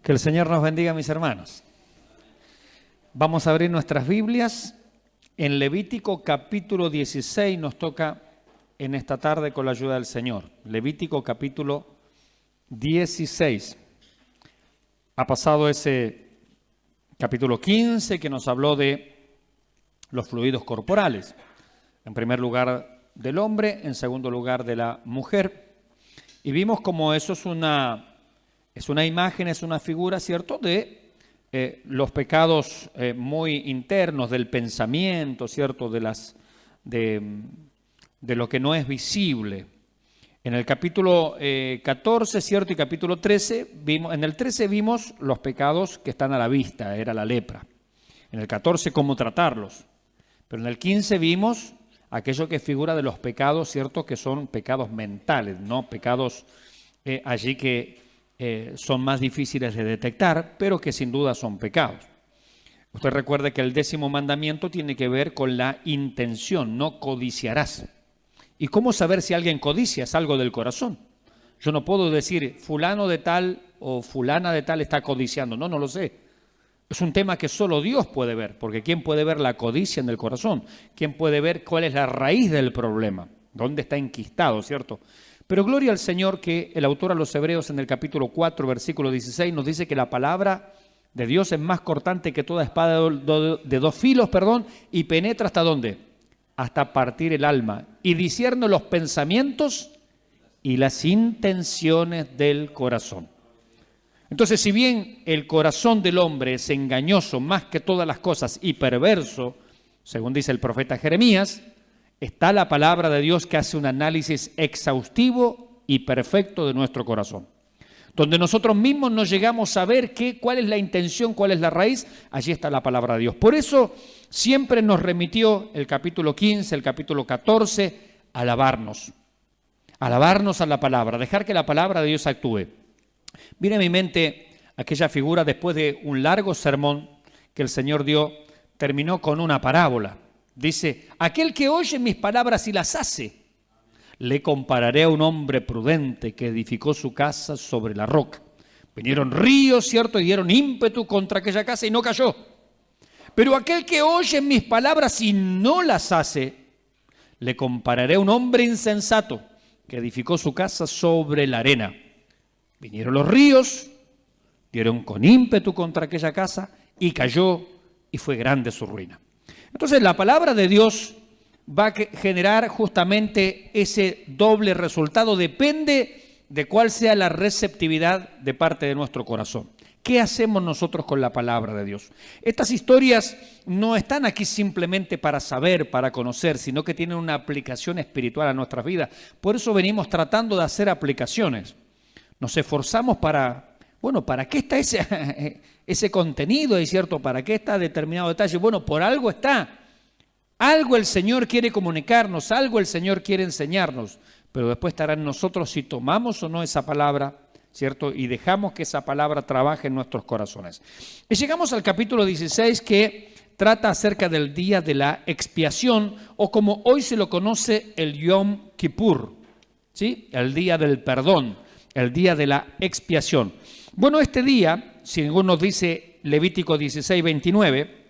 Que el Señor nos bendiga, mis hermanos. Vamos a abrir nuestras Biblias en Levítico capítulo 16. Nos toca en esta tarde con la ayuda del Señor. Levítico capítulo 16. Ha pasado ese capítulo 15 que nos habló de los fluidos corporales. En primer lugar del hombre, en segundo lugar de la mujer. Y vimos como eso es una imagen, es una figura, ¿cierto?, de los pecados muy internos, del pensamiento, ¿cierto?, de lo que no es visible. En el capítulo 14, ¿cierto?, y capítulo 13, en el 13 vimos los pecados que están a la vista, era la lepra. En el 14, cómo tratarlos. Pero en el 15 vimos aquello que figura de los pecados, ¿cierto?, que son pecados mentales, ¿no? Pecados allí que son más difíciles de detectar, pero que sin duda son pecados. Usted recuerde que el 10º mandamiento tiene que ver con la intención, no codiciarás. ¿Y cómo saber si alguien codicia? Es algo del corazón. Yo no puedo decir fulano de tal o fulana de tal está codiciando. No lo sé. Es un tema que solo Dios puede ver, porque ¿quién puede ver la codicia en el corazón? ¿Quién puede ver cuál es la raíz del problema? ¿Dónde está enquistado, cierto? Pero gloria al Señor que el autor a los Hebreos en el capítulo 4, versículo 16, nos dice que la palabra de Dios es más cortante que toda espada de dos filos, y penetra ¿hasta dónde? Hasta partir el alma y discierne los pensamientos y las intenciones del corazón. Entonces, si bien el corazón del hombre es engañoso más que todas las cosas y perverso, según dice el profeta Jeremías, está la palabra de Dios que hace un análisis exhaustivo y perfecto de nuestro corazón. Donde nosotros mismos no llegamos a ver cuál es la intención, cuál es la raíz, allí está la palabra de Dios. Por eso siempre nos remitió el capítulo 15, el capítulo 14, alabarnos a la palabra, dejar que la palabra de Dios actúe. Viene a mi mente aquella figura después de un largo sermón que el Señor dio, terminó con una parábola. Dice, aquel que oye mis palabras y las hace, le compararé a un hombre prudente que edificó su casa sobre la roca. Vinieron ríos, ¿cierto?, y dieron ímpetu contra aquella casa y no cayó. Pero aquel que oye mis palabras y no las hace, le compararé a un hombre insensato que edificó su casa sobre la arena. Vinieron los ríos, dieron con ímpetu contra aquella casa y cayó y fue grande su ruina. Entonces la palabra de Dios va a generar justamente ese doble resultado, depende de cuál sea la receptividad de parte de nuestro corazón. ¿Qué hacemos nosotros con la palabra de Dios? Estas historias no están aquí simplemente para saber, para conocer, sino que tienen una aplicación espiritual a nuestras vidas. Por eso venimos tratando de hacer aplicaciones. Nos esforzamos ¿para qué está ese contenido? ¿Es cierto? ¿Para qué está determinado detalle? Bueno, por algo está. Algo el Señor quiere comunicarnos, algo el Señor quiere enseñarnos, pero después estará en nosotros si tomamos o no esa palabra, ¿cierto? Y dejamos que esa palabra trabaje en nuestros corazones. Y llegamos al capítulo 16 que trata acerca del día de la expiación, o como hoy se lo conoce, el Yom Kippur, ¿sí? El día del perdón, el día de la expiación. Bueno, este día, según nos dice Levítico 16, 29,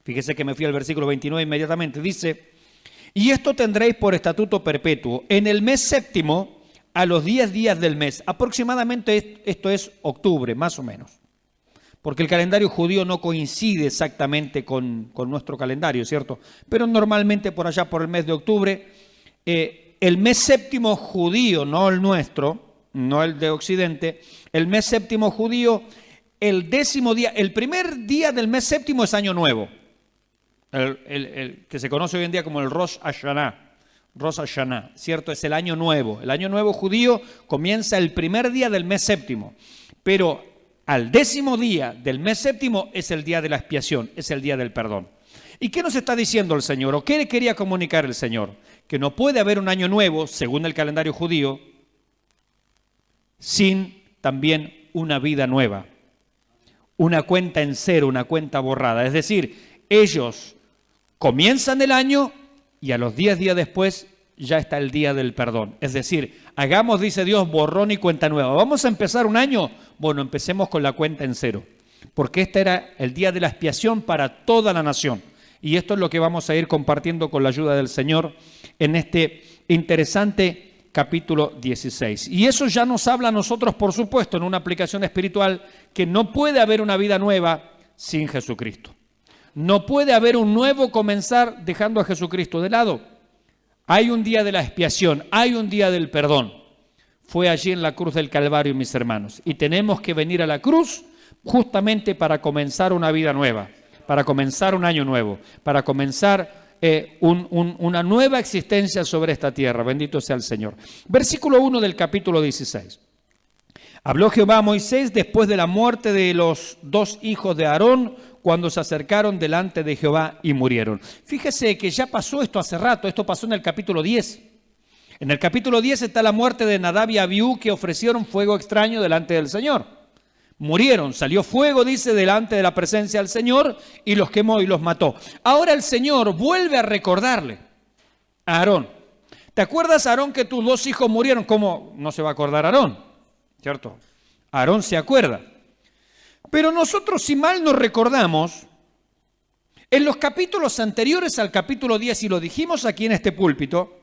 fíjese que me fui al versículo 29 inmediatamente, dice, y esto tendréis por estatuto perpetuo, en el mes séptimo, a los 10 días del mes, aproximadamente esto es octubre, más o menos, porque el calendario judío no coincide exactamente con nuestro calendario, ¿cierto? Pero normalmente por allá por el mes de octubre, el mes séptimo judío, no el nuestro, no el de Occidente, el mes séptimo judío, el 10º día, el primer día del mes séptimo es Año Nuevo, el que se conoce hoy en día como el Rosh Hashanah, ¿cierto? Es el Año Nuevo. El Año Nuevo judío comienza el primer día del mes séptimo, pero al 10º día del mes séptimo es el día de la expiación, es el día del perdón. ¿Y qué nos está diciendo el Señor? ¿O qué le quería comunicar el Señor? Que no puede haber un año nuevo, según el calendario judío, sin también una vida nueva, una cuenta en cero, una cuenta borrada. Es decir, ellos comienzan el año y a los 10 días después ya está el día del perdón. Es decir, Hagamos, dice Dios, borrón y cuenta nueva. ¿Vamos a empezar un año? Bueno, empecemos con la cuenta en cero, porque este era el día de la expiación para toda la nación. Y esto es lo que vamos a ir compartiendo con la ayuda del Señor en este interesante capítulo 16. Y eso ya nos habla a nosotros, por supuesto, en una aplicación espiritual, que no puede haber una vida nueva sin Jesucristo. No puede haber un nuevo comenzar dejando a Jesucristo de lado. Hay un día de la expiación, hay un día del perdón. Fue allí en la cruz del Calvario, mis hermanos. Y tenemos que venir a la cruz justamente para comenzar una vida nueva, para comenzar un año nuevo, para comenzar una nueva existencia sobre esta tierra. Bendito sea el Señor. Versículo 1 del capítulo 16. Habló Jehová a Moisés después de la muerte de los dos hijos de Aarón, cuando se acercaron delante de Jehová y murieron. Fíjese que ya pasó esto hace rato, esto pasó en el capítulo 10. En el capítulo 10 está la muerte de Nadab y Abiú, que ofrecieron fuego extraño delante del Señor. Murieron, salió fuego, dice, delante de la presencia del Señor y los quemó y los mató. Ahora el Señor vuelve a recordarle a Aarón. ¿Te acuerdas, Aarón, que tus dos hijos murieron? ¿Cómo no se va a acordar Aarón? ¿Cierto? Aarón se acuerda. Pero nosotros, si mal nos recordamos, en los capítulos anteriores al capítulo 10, y lo dijimos aquí en este púlpito,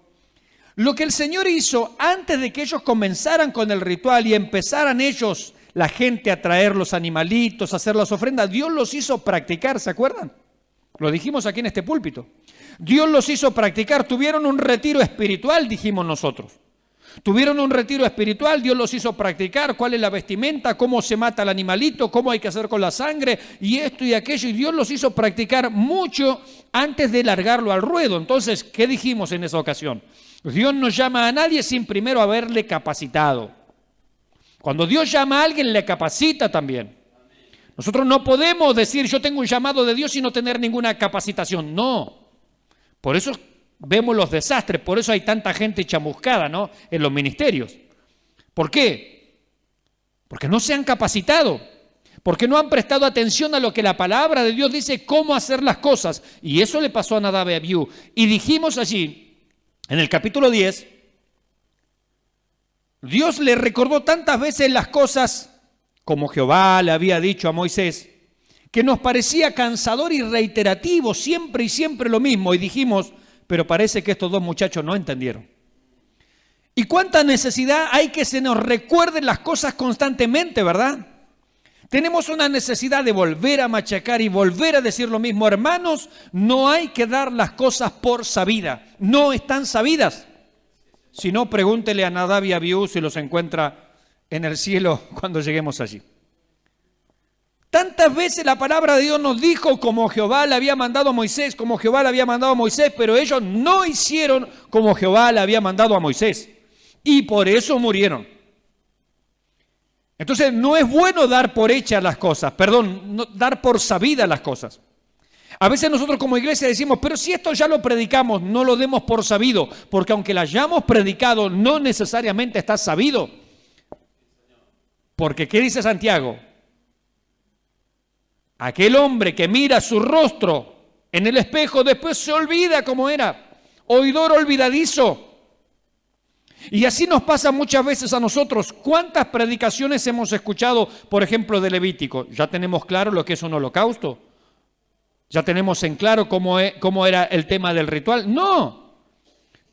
lo que el Señor hizo antes de que ellos comenzaran con el ritual y empezaran ellos, la gente, a traer los animalitos, a hacer las ofrendas, Dios los hizo practicar, ¿se acuerdan? Lo dijimos aquí en este púlpito. Dios los hizo practicar, tuvieron un retiro espiritual, dijimos nosotros. Tuvieron un retiro espiritual, Dios los hizo practicar cuál es la vestimenta, cómo se mata el animalito, cómo hay que hacer con la sangre y esto y aquello. Y Dios los hizo practicar mucho antes de largarlo al ruedo. Entonces, ¿qué dijimos en esa ocasión? Dios no llama a nadie sin primero haberle capacitado. Cuando Dios llama a alguien, le capacita también. Nosotros no podemos decir yo tengo un llamado de Dios y no tener ninguna capacitación. No. Por eso vemos los desastres, por eso hay tanta gente chamuscada, ¿no?, en los ministerios. ¿Por qué? Porque no se han capacitado, porque no han prestado atención a lo que la palabra de Dios dice, cómo hacer las cosas. Y eso le pasó a Nadab y Abiú. Y dijimos allí, en el capítulo 10, Dios le recordó tantas veces las cosas, como Jehová le había dicho a Moisés, que nos parecía cansador y reiterativo, siempre y siempre lo mismo. Y dijimos, pero parece que estos dos muchachos no entendieron. ¿Y cuánta necesidad hay que se nos recuerden las cosas constantemente, verdad? Tenemos una necesidad de volver a machacar y volver a decir lo mismo. Hermanos, no hay que dar las cosas por sabidas. No están sabidas. Si no, pregúntele a Nadab y Abiú si los encuentra en el cielo cuando lleguemos allí. Tantas veces la palabra de Dios nos dijo como Jehová le había mandado a Moisés, como Jehová le había mandado a Moisés, pero ellos no hicieron como Jehová le había mandado a Moisés. Y por eso murieron. Entonces no es bueno dar por hechas las cosas, dar por sabidas las cosas. A veces nosotros como iglesia decimos, pero si esto ya lo predicamos, no lo demos por sabido, porque aunque lo hayamos predicado, no necesariamente está sabido. Porque ¿qué dice Santiago? Aquel hombre que mira su rostro en el espejo después se olvida cómo era, oidor olvidadizo. Y así nos pasa muchas veces a nosotros. ¿Cuántas predicaciones hemos escuchado, por ejemplo, de Levítico? Ya tenemos claro lo que es un holocausto. Ya tenemos en claro cómo era el tema del ritual. No.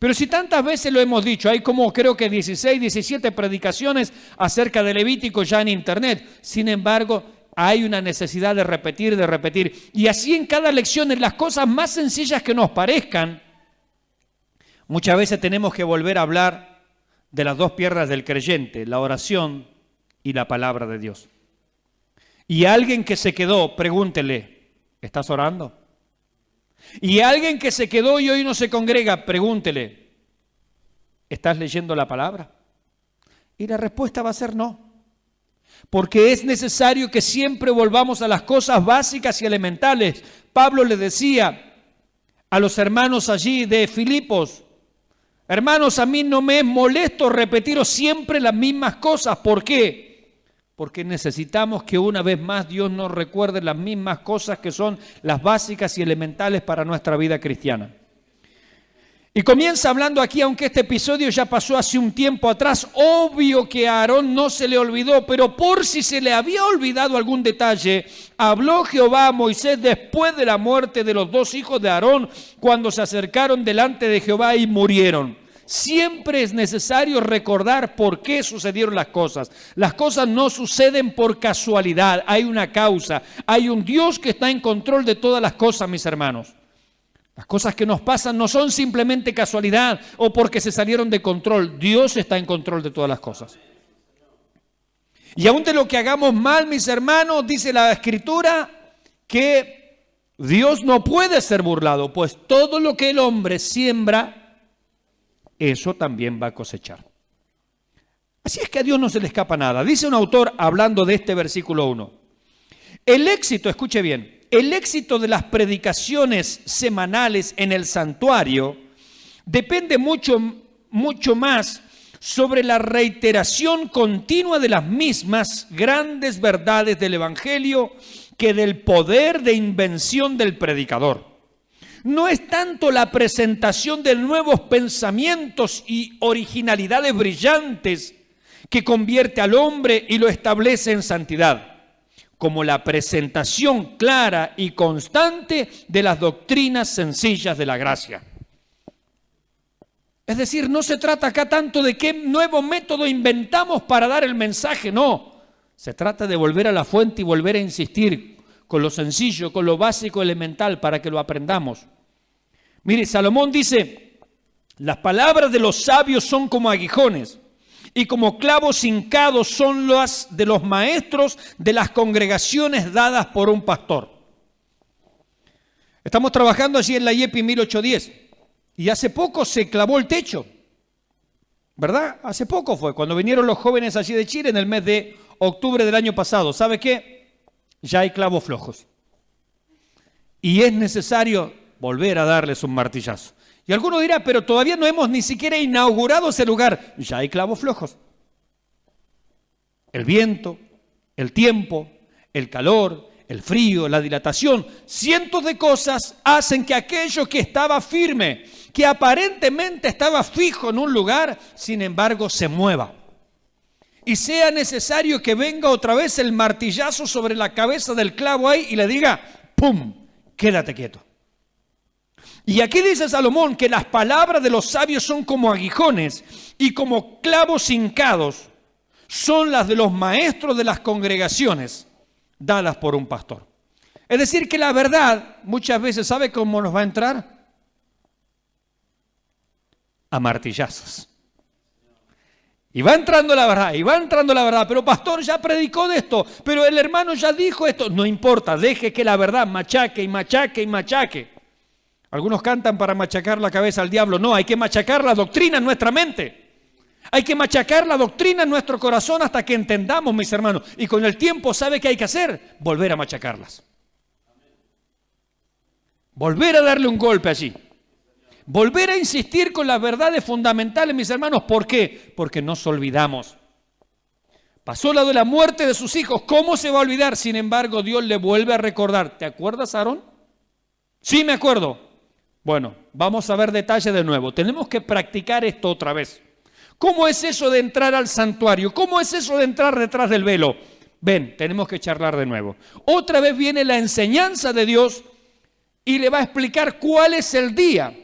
Pero si tantas veces lo hemos dicho, hay como creo que 16, 17 predicaciones acerca de Levítico ya en internet. Sin embargo, hay una necesidad de repetir. Y así en cada lección, en las cosas más sencillas que nos parezcan, muchas veces tenemos que volver a hablar de las dos piernas del creyente, la oración y la palabra de Dios. Y a alguien que se quedó, pregúntele, ¿estás orando? Y a alguien que se quedó y hoy no se congrega, pregúntele, ¿estás leyendo la palabra? Y la respuesta va a ser no. Porque es necesario que siempre volvamos a las cosas básicas y elementales. Pablo le decía a los hermanos allí de Filipos, hermanos, a mí no me es molesto repetiros siempre las mismas cosas. ¿Por qué? Porque necesitamos que una vez más Dios nos recuerde las mismas cosas que son las básicas y elementales para nuestra vida cristiana. Y comienza hablando aquí, aunque este episodio ya pasó hace un tiempo atrás, obvio que a Aarón no se le olvidó, pero por si se le había olvidado algún detalle, habló Jehová a Moisés después de la muerte de los dos hijos de Aarón, cuando se acercaron delante de Jehová y murieron. Siempre es necesario recordar por qué sucedieron las cosas. Las cosas no suceden por casualidad, hay una causa, hay un Dios que está en control de todas las cosas, mis hermanos. Las cosas que nos pasan no son simplemente casualidad o porque se salieron de control. Dios está en control de todas las cosas. Y aún de lo que hagamos mal, mis hermanos, dice la Escritura que Dios no puede ser burlado, pues todo lo que el hombre siembra, eso también va a cosechar. Así es que a Dios no se le escapa nada. Dice un autor hablando de este versículo 1. El éxito, escuche bien, el éxito de las predicaciones semanales en el santuario depende mucho más sobre la reiteración continua de las mismas grandes verdades del Evangelio que del poder de invención del predicador. No es tanto la presentación de nuevos pensamientos y originalidades brillantes que convierte al hombre y lo establece en santidad, como la presentación clara y constante de las doctrinas sencillas de la gracia. Es decir, no se trata acá tanto de qué nuevo método inventamos para dar el mensaje, no. Se trata de volver a la fuente y volver a insistir con lo sencillo, con lo básico, elemental, para que lo aprendamos. Mire, Salomón dice, las palabras de los sabios son como aguijones, y como clavos hincados son las de los maestros de las congregaciones dadas por un pastor. Estamos trabajando allí en la IEPI 1810 y hace poco se clavó el techo, ¿verdad? Hace poco fue, cuando vinieron los jóvenes allí de Chile en el mes de octubre del año pasado. ¿Sabe qué? Ya hay clavos flojos. Y es necesario volver a darles un martillazo. Y alguno dirá, pero todavía no hemos ni siquiera inaugurado ese lugar. Ya hay clavos flojos. El viento, el tiempo, el calor, el frío, la dilatación, cientos de cosas hacen que aquello que estaba firme, que aparentemente estaba fijo en un lugar, sin embargo se mueva. Y sea necesario que venga otra vez el martillazo sobre la cabeza del clavo ahí y le diga, ¡pum!, quédate quieto. Y aquí dice Salomón que las palabras de los sabios son como aguijones y como clavos hincados son las de los maestros de las congregaciones dadas por un pastor. Es decir, que la verdad muchas veces, ¿sabe cómo nos va a entrar? A martillazos. Y va entrando la verdad, pero pastor ya predicó de esto, pero el hermano ya dijo esto. No importa, deje que la verdad machaque y machaque y machaque. Algunos cantan para machacar la cabeza al diablo. No, hay que machacar la doctrina en nuestra mente. Hay que machacar la doctrina en nuestro corazón hasta que entendamos, mis hermanos. Y con el tiempo, ¿sabe qué hay que hacer? Volver a machacarlas. Volver a darle un golpe allí. Volver a insistir con las verdades fundamentales, mis hermanos. ¿Por qué? Porque nos olvidamos. Pasó la de la muerte de sus hijos. ¿Cómo se va a olvidar? Sin embargo, Dios le vuelve a recordar. ¿Te acuerdas, Aarón? Sí, me acuerdo. Bueno, vamos a ver detalles de nuevo. Tenemos que practicar esto otra vez. ¿Cómo es eso de entrar al santuario? ¿Cómo es eso de entrar detrás del velo? Ven, tenemos que charlar de nuevo. Otra vez viene la enseñanza de Dios y le va a explicar cuál es el día.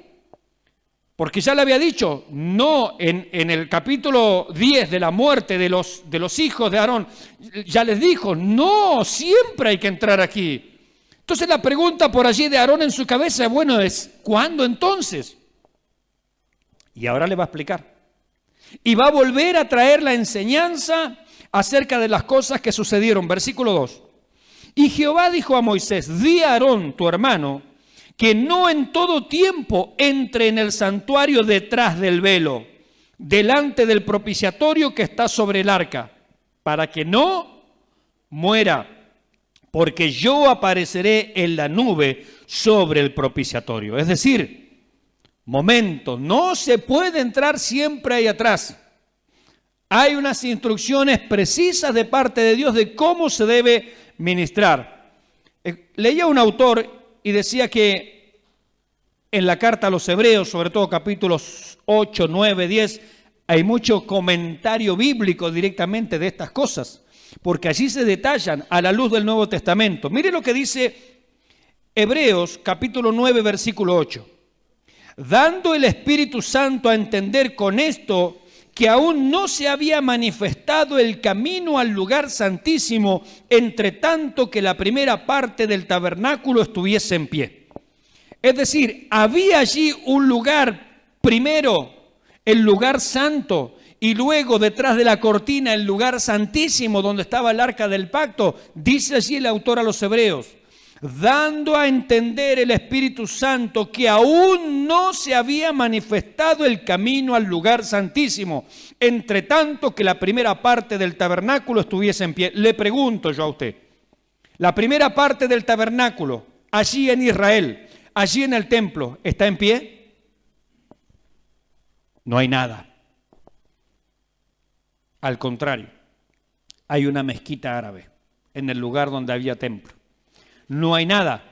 Porque ya le había dicho, no en el capítulo 10 de la muerte de los hijos de Aarón, ya les dijo, no, siempre hay que entrar aquí. Entonces la pregunta por allí de Aarón en su cabeza, bueno, es ¿cuándo entonces? Y ahora le va a explicar. Y va a volver a traer la enseñanza acerca de las cosas que sucedieron. Versículo 2. Y Jehová dijo a Moisés, di a Aarón, tu hermano, que no en todo tiempo entre en el santuario detrás del velo, delante del propiciatorio que está sobre el arca, para que no muera. Porque yo apareceré en la nube sobre el propiciatorio. Es decir, momento, no se puede entrar siempre ahí atrás. Hay unas instrucciones precisas de parte de Dios de cómo se debe ministrar. Leía un autor y decía que En la carta a los Hebreos, sobre todo capítulos 8, 9, 10, hay mucho comentario bíblico directamente de estas cosas, porque allí se detallan a la luz del Nuevo Testamento. Mire lo que dice Hebreos capítulo 9, versículo 8. Dando el Espíritu Santo a entender con esto que aún no se había manifestado el camino al lugar santísimo, entre tanto que la primera parte del tabernáculo estuviese en pie. Es decir, había allí un lugar, primero el lugar santo, y luego detrás de la cortina el lugar santísimo donde estaba el arca del pacto. Dice allí el autor a los Hebreos, dando a entender el Espíritu Santo que aún no se había manifestado el camino al lugar santísimo, entre tanto que la primera parte del tabernáculo estuviese en pie. Le pregunto yo a usted, la primera parte del tabernáculo, allí en Israel, allí en el templo, ¿está en pie? No hay nada. Al contrario, hay una mezquita árabe en el lugar donde había templo. No hay nada.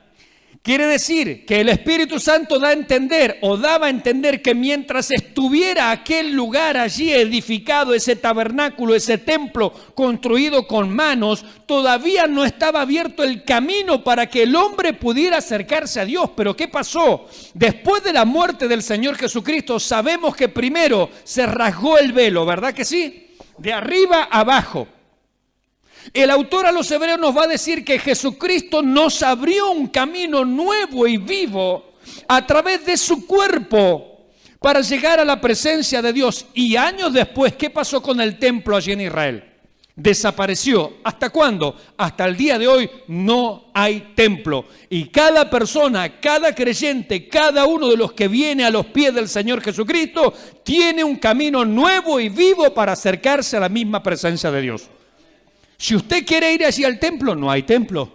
Quiere decir que el Espíritu Santo da a entender o daba a entender que mientras estuviera aquel lugar allí edificado, ese tabernáculo, ese templo construido con manos, todavía no estaba abierto el camino para que el hombre pudiera acercarse a Dios. Pero ¿qué pasó? Después de la muerte del Señor Jesucristo, sabemos que primero se rasgó el velo, ¿verdad que sí? De arriba a abajo. El autor a los Hebreos nos va a decir que Jesucristo nos abrió un camino nuevo y vivo a través de su cuerpo para llegar a la presencia de Dios. Y años después, ¿qué pasó con el templo allí en Israel? Desapareció. ¿Hasta cuándo? Hasta el día de hoy no hay templo. Y cada persona, cada creyente, cada uno de los que viene a los pies del Señor Jesucristo tiene un camino nuevo y vivo para acercarse a la misma presencia de Dios. Si usted quiere ir allí al templo, no hay templo.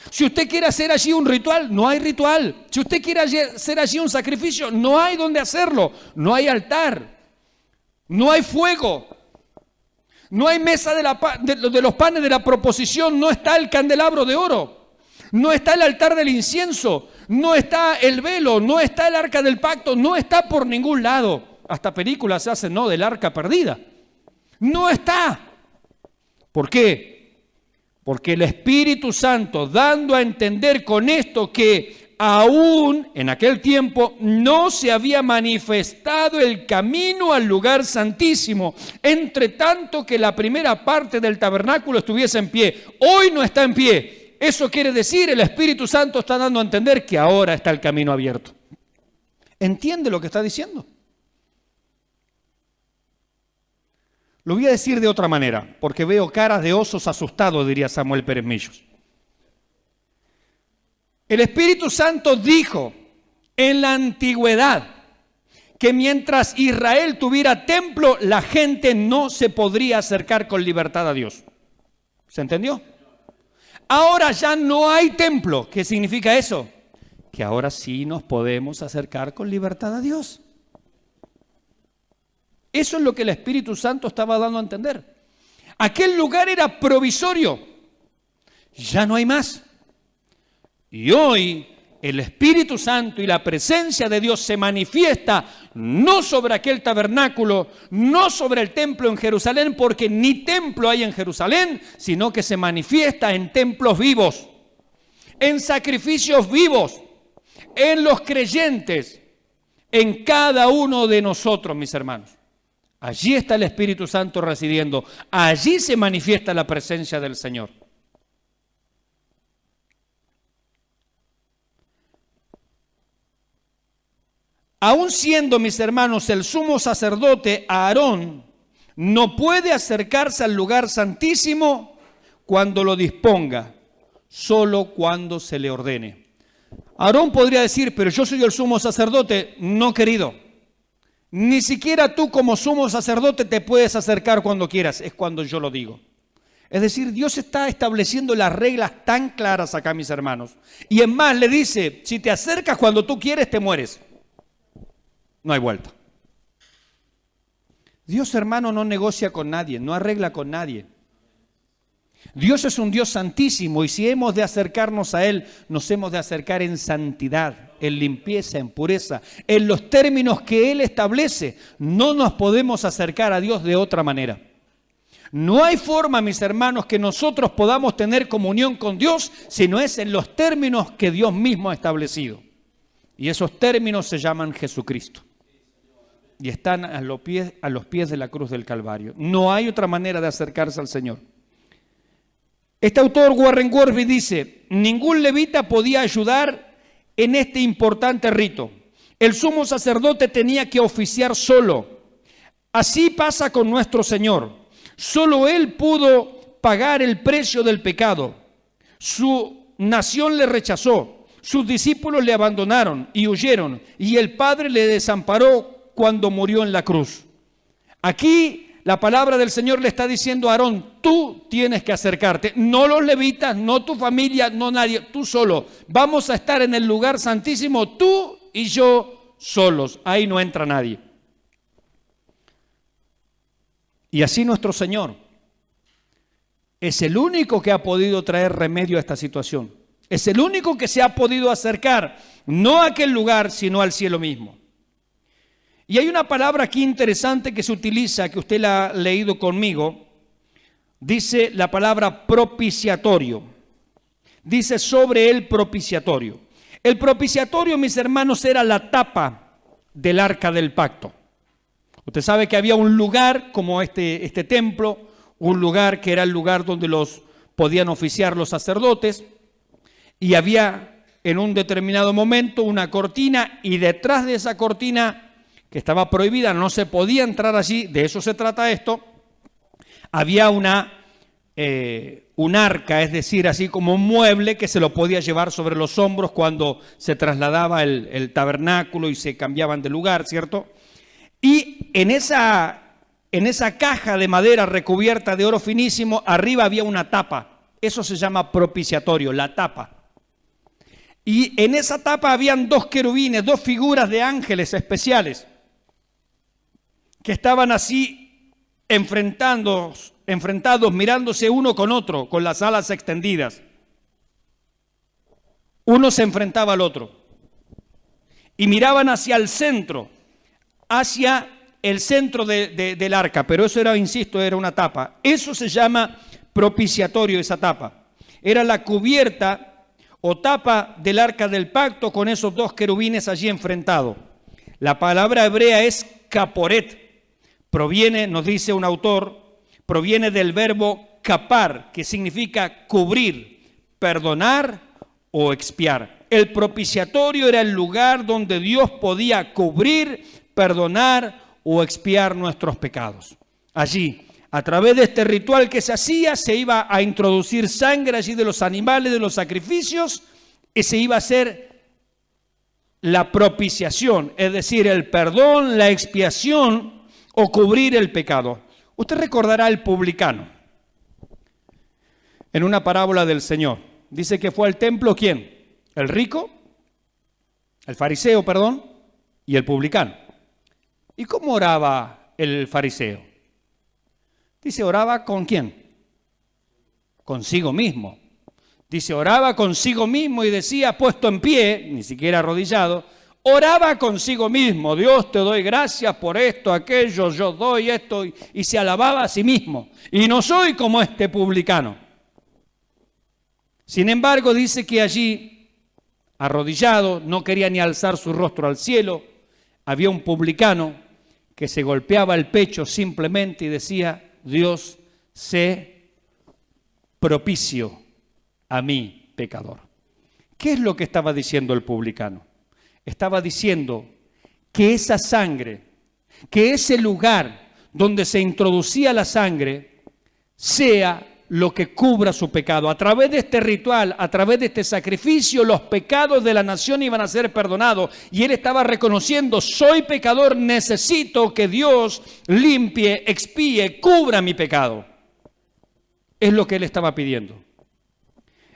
Si usted quiere hacer allí un ritual, no hay ritual. Si usted quiere hacer allí un sacrificio, no hay donde hacerlo. No hay altar, no hay fuego, no hay mesa de los panes de la proposición, no está el candelabro de oro, no está el altar del incienso, no está el velo, no está el arca del pacto, no está por ningún lado. Hasta películas se hacen, ¿no?, del arca perdida. No está. ¿Por qué? Porque el Espíritu Santo, dando a entender con esto que aún en aquel tiempo no se había manifestado el camino al lugar santísimo, entre tanto que la primera parte del tabernáculo estuviese en pie. Hoy no está en pie. Eso quiere decir, el Espíritu Santo está dando a entender que ahora está el camino abierto. ¿Entiende lo que está diciendo? Lo voy a decir de otra manera, porque veo caras de osos asustados, diría Samuel Pérez Millos. El Espíritu Santo dijo en la antigüedad que mientras Israel tuviera templo, la gente no se podría acercar con libertad a Dios. ¿Se entendió? Ahora ya no hay templo. ¿Qué significa eso? Que ahora sí nos podemos acercar con libertad a Dios. Eso es lo que el Espíritu Santo estaba dando a entender. Aquel lugar era provisorio. Ya no hay más. Y hoy el Espíritu Santo y la presencia de Dios se manifiesta no sobre aquel tabernáculo, no sobre el templo en Jerusalén, porque ni templo hay en Jerusalén, sino que se manifiesta en templos vivos, en sacrificios vivos, en los creyentes, en cada uno de nosotros, mis hermanos. Allí está el Espíritu Santo residiendo. Allí se manifiesta la presencia del Señor. Aun siendo, mis hermanos, el sumo sacerdote Aarón, no puede acercarse al lugar santísimo cuando lo disponga, solo cuando se le ordene. Aarón podría decir, pero yo soy el sumo sacerdote. No, querido. Ni siquiera tú como sumo sacerdote te puedes acercar cuando quieras, es cuando yo lo digo. Es decir, Dios está estableciendo las reglas tan claras acá, mis hermanos. Y en más le dice, si te acercas cuando tú quieres, te mueres. No hay vuelta. Dios, hermano, no negocia con nadie, no arregla con nadie. Dios es un Dios santísimo y si hemos de acercarnos a Él, nos hemos de acercar en santidad, en limpieza, en pureza, en los términos que Él establece. No nos podemos acercar a Dios de otra manera. No hay forma, mis hermanos, que nosotros podamos tener comunión con Dios si no es en los términos que Dios mismo ha establecido. Y esos términos se llaman Jesucristo. Y están a los pies de la cruz del Calvario. No hay otra manera de acercarse al Señor. Este autor, Warren Wiersbe, dice: ningún levita podía ayudar en este importante rito. El sumo sacerdote tenía que oficiar solo. Así pasa con nuestro Señor. Solo Él pudo pagar el precio del pecado. Su nación le rechazó, sus discípulos le abandonaron y huyeron, y el Padre le desamparó cuando murió en la cruz. Aquí la palabra del Señor le está diciendo a Aarón: tú tienes que acercarte, no los levitas, no tu familia, no nadie, tú solo. Vamos a estar en el lugar santísimo, tú y yo solos, ahí no entra nadie. Y así nuestro Señor es el único que ha podido traer remedio a esta situación. Es el único que se ha podido acercar, no a aquel lugar, sino al cielo mismo. Y hay una palabra aquí interesante que se utiliza, que usted la ha leído conmigo. Dice la palabra propiciatorio. Dice sobre el propiciatorio. El propiciatorio, mis hermanos, era la tapa del arca del pacto. Usted sabe que había un lugar como este templo, un lugar que era el lugar donde podían oficiar los sacerdotes, y había en un determinado momento una cortina, y detrás de esa cortina, que estaba prohibida, no se podía entrar allí, de eso se trata esto, había un arca, es decir, así como un mueble que se lo podía llevar sobre los hombros cuando se trasladaba el tabernáculo y se cambiaban de lugar, ¿cierto? Y en esa caja de madera recubierta de oro finísimo, arriba había una tapa. Eso se llama propiciatorio, la tapa. Y en esa tapa habían dos querubines, dos figuras de ángeles especiales, que estaban así enfrentados, mirándose uno con otro, con las alas extendidas. Uno se enfrentaba al otro. Y miraban hacia el centro, hacia el centro del arca, pero eso era, insisto, era una tapa. Eso se llama propiciatorio, esa tapa. Era la cubierta o tapa del arca del pacto con esos dos querubines allí enfrentados. La palabra hebrea es caporet. Proviene, nos dice un autor, proviene del verbo capar, que significa cubrir, perdonar o expiar. El propiciatorio era el lugar donde Dios podía cubrir, perdonar o expiar nuestros pecados. Allí, a través de este ritual que se hacía, se iba a introducir sangre allí de los animales, de los sacrificios, y se iba a hacer la propiciación, es decir, el perdón, la expiación o cubrir el pecado. Usted recordará al publicano en una parábola del Señor. Dice que fue al templo, ¿quién? El rico, el fariseo, perdón, y el publicano. ¿Y cómo oraba el fariseo? Dice, oraba ¿con quién? Consigo mismo. Dice, oraba consigo mismo y decía, puesto en pie, ni siquiera arrodillado, oraba consigo mismo: Dios, te doy gracias por esto, aquello, yo doy esto, y se alababa a sí mismo. Y no soy como este publicano. Sin embargo, dice que allí, arrodillado, no quería ni alzar su rostro al cielo, había un publicano que se golpeaba el pecho simplemente y decía: Dios, sé propicio a mí, pecador. ¿Qué es lo que estaba diciendo el publicano? Estaba diciendo que esa sangre, que ese lugar donde se introducía la sangre, sea lo que cubra su pecado. A través de este ritual, a través de este sacrificio, los pecados de la nación iban a ser perdonados. Y él estaba reconociendo: soy pecador, necesito que Dios limpie, expíe, cubra mi pecado. Es lo que él estaba pidiendo.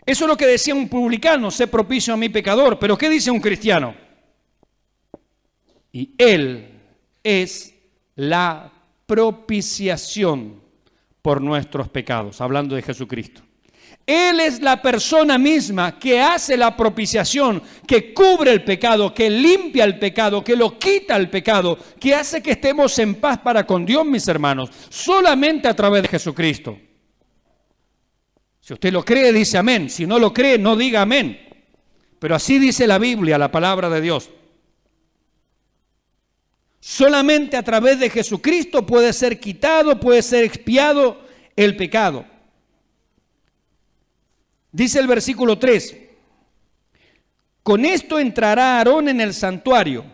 Eso es lo que decía un publicano: sé propicio a mi pecador. Pero ¿qué dice un cristiano? Y Él es la propiciación por nuestros pecados, hablando de Jesucristo. Él es la persona misma que hace la propiciación, que cubre el pecado, que limpia el pecado, que lo quita el pecado, que hace que estemos en paz para con Dios, mis hermanos, solamente a través de Jesucristo. Si usted lo cree, dice amén. Si no lo cree, no diga amén. Pero así dice la Biblia, la palabra de Dios. Solamente a través de Jesucristo puede ser quitado, puede ser expiado el pecado. Dice el versículo 3, con esto entrará Aarón en el santuario,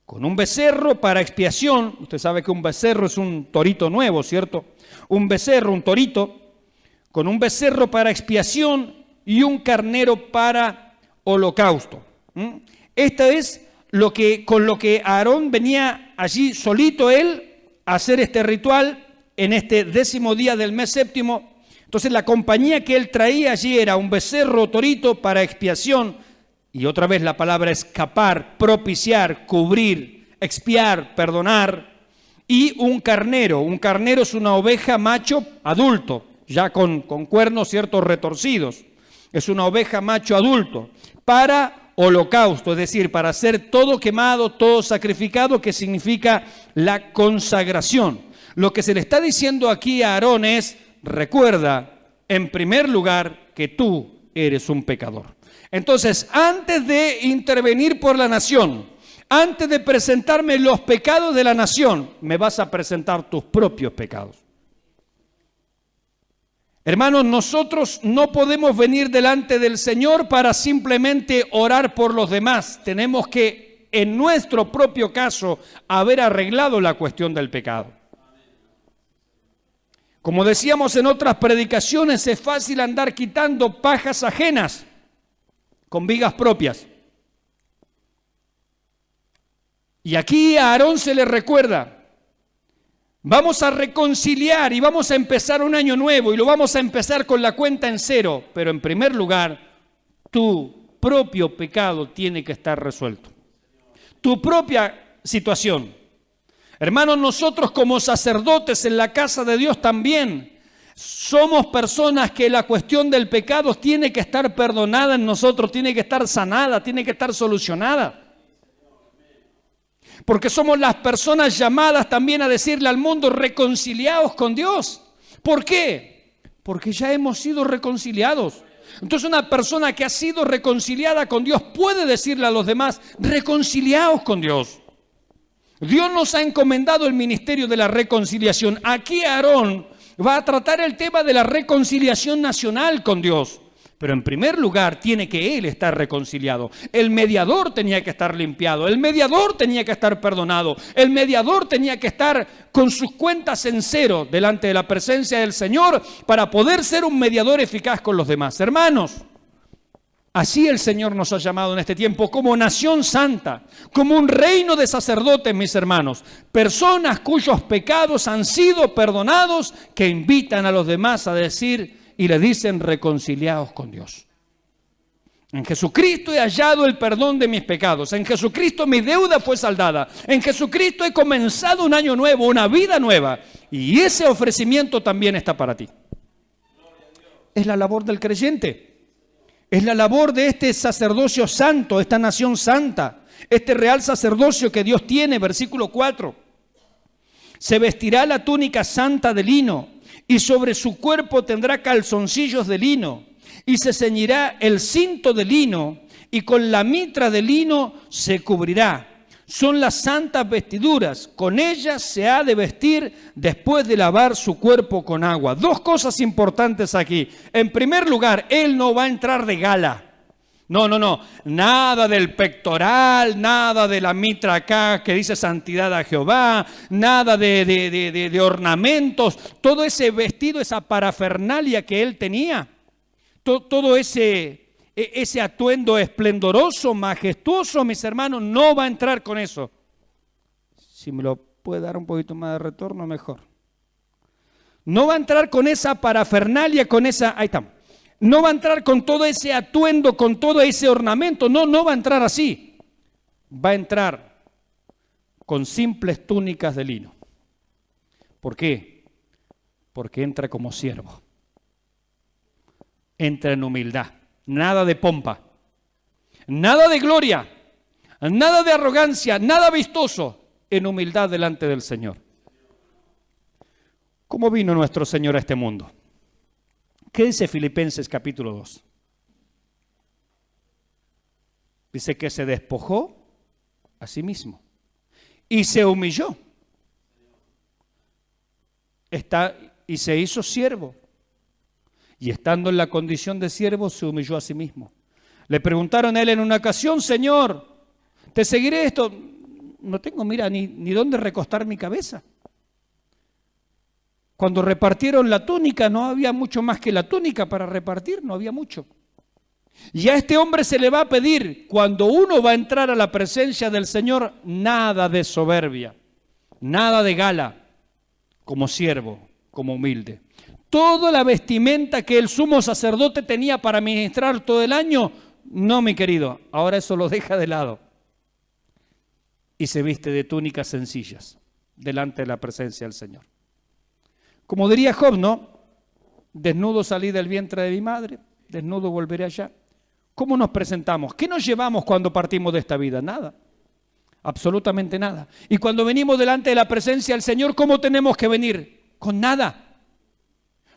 con un becerro para expiación. Usted sabe que un becerro es un torito nuevo, ¿cierto? Un becerro, un torito, con un becerro para expiación y un carnero para holocausto. Esta es con lo que Aarón venía allí solito él a hacer este ritual en este 10º día del mes séptimo. Entonces la compañía que él traía allí era un becerro torito para expiación, y otra vez la palabra escapar, propiciar, cubrir, expiar, perdonar, y un carnero. Un carnero es una oveja macho adulto, ya con cuernos ciertos retorcidos. Es una oveja macho adulto para holocausto, es decir, para ser todo quemado, todo sacrificado, que significa la consagración. Lo que se le está diciendo aquí a Aarón es: recuerda, en primer lugar, que tú eres un pecador. Entonces, antes de intervenir por la nación, antes de presentarme los pecados de la nación, me vas a presentar tus propios pecados. Hermanos, nosotros no podemos venir delante del Señor para simplemente orar por los demás. Tenemos que, en nuestro propio caso, haber arreglado la cuestión del pecado. Como decíamos en otras predicaciones, es fácil andar quitando pajas ajenas con vigas propias. Y aquí a Aarón se le recuerda: vamos a reconciliar y vamos a empezar un año nuevo, y lo vamos a empezar con la cuenta en cero. Pero en primer lugar, tu propio pecado tiene que estar resuelto. Tu propia situación. Hermanos, nosotros como sacerdotes en la casa de Dios también somos personas que la cuestión del pecado tiene que estar perdonada en nosotros, tiene que estar sanada, tiene que estar solucionada. Porque somos las personas llamadas también a decirle al mundo: reconciliaos con Dios. ¿Por qué? Porque ya hemos sido reconciliados. Entonces una persona que ha sido reconciliada con Dios puede decirle a los demás: reconciliaos con Dios. Dios nos ha encomendado el ministerio de la reconciliación. Aquí Aarón va a tratar el tema de la reconciliación nacional con Dios. Pero en primer lugar tiene que él estar reconciliado. El mediador tenía que estar limpiado. El mediador tenía que estar perdonado. El mediador tenía que estar con sus cuentas en cero delante de la presencia del Señor para poder ser un mediador eficaz con los demás. Hermanos, así el Señor nos ha llamado en este tiempo, como nación santa, como un reino de sacerdotes, mis hermanos. Personas cuyos pecados han sido perdonados, que invitan a los demás a decir y le dicen: reconciliaos con Dios. En Jesucristo he hallado el perdón de mis pecados. En Jesucristo mi deuda fue saldada. En Jesucristo he comenzado un año nuevo, una vida nueva. Y ese ofrecimiento también está para ti. Es la labor del creyente. Es la labor de este sacerdocio santo, esta nación santa, este real sacerdocio que Dios tiene. Versículo 4. Se vestirá la túnica santa de lino, y sobre su cuerpo tendrá calzoncillos de lino, y se ceñirá el cinto de lino, y con la mitra de lino se cubrirá. Son las santas vestiduras, con ellas se ha de vestir después de lavar su cuerpo con agua. Dos cosas importantes aquí. En primer lugar, él no va a entrar de gala. No, nada del pectoral, nada de la mitra acá que dice santidad a Jehová, nada de ornamentos, todo ese vestido, esa parafernalia que él tenía, todo ese atuendo esplendoroso, majestuoso, mis hermanos, no va a entrar con eso. Si me lo puede dar un poquito más de retorno, mejor. No va a entrar con esa parafernalia, ahí estamos. No va a entrar con todo ese atuendo, con todo ese ornamento. No va a entrar así. Va a entrar con simples túnicas de lino. ¿Por qué? Porque entra como siervo. entra en humildad. Nada de pompa, nada de gloria, nada de arrogancia, nada vistoso, en humildad delante del Señor. ¿Cómo vino nuestro Señor a este mundo? ¿Qué dice Filipenses capítulo 2? Dice que se despojó a sí mismo y se humilló. Y se hizo siervo. Y estando en la condición de siervo, se humilló a sí mismo. Le preguntaron a él en una ocasión: Señor, ¿te seguiré esto? No tengo, mira, ni dónde recostar mi cabeza. Cuando repartieron la túnica, no había mucho más que la túnica para repartir, no había mucho. Y a este hombre se le va a pedir, cuando uno va a entrar a la presencia del Señor, nada de soberbia, nada de gala, como siervo, como humilde. Toda la vestimenta que el sumo sacerdote tenía para ministrar todo el año, no, mi querido, ahora eso lo deja de lado. Y se viste de túnicas sencillas, delante de la presencia del Señor. Como diría Job, ¿no? Desnudo salí del vientre de mi madre, desnudo volveré allá. ¿Cómo nos presentamos? ¿Qué nos llevamos cuando partimos de esta vida? Nada, absolutamente nada. Y cuando venimos delante de la presencia del Señor, ¿cómo tenemos que venir? Con nada.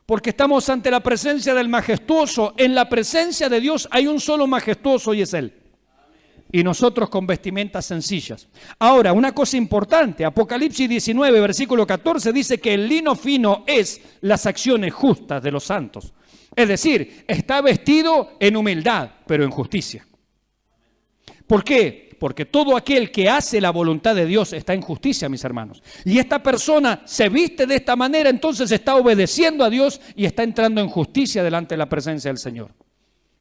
Porque estamos ante la presencia del majestuoso. En la presencia de Dios hay un solo majestuoso y es Él. Y nosotros con vestimentas sencillas. Ahora, una cosa importante, Apocalipsis 19, versículo 14, dice que el lino fino es las acciones justas de los santos. Es decir, está vestido en humildad, pero en justicia. ¿Por qué? Porque todo aquel que hace la voluntad de Dios está en justicia, mis hermanos. Y esta persona se viste de esta manera, entonces está obedeciendo a Dios y está entrando en justicia delante de la presencia del Señor.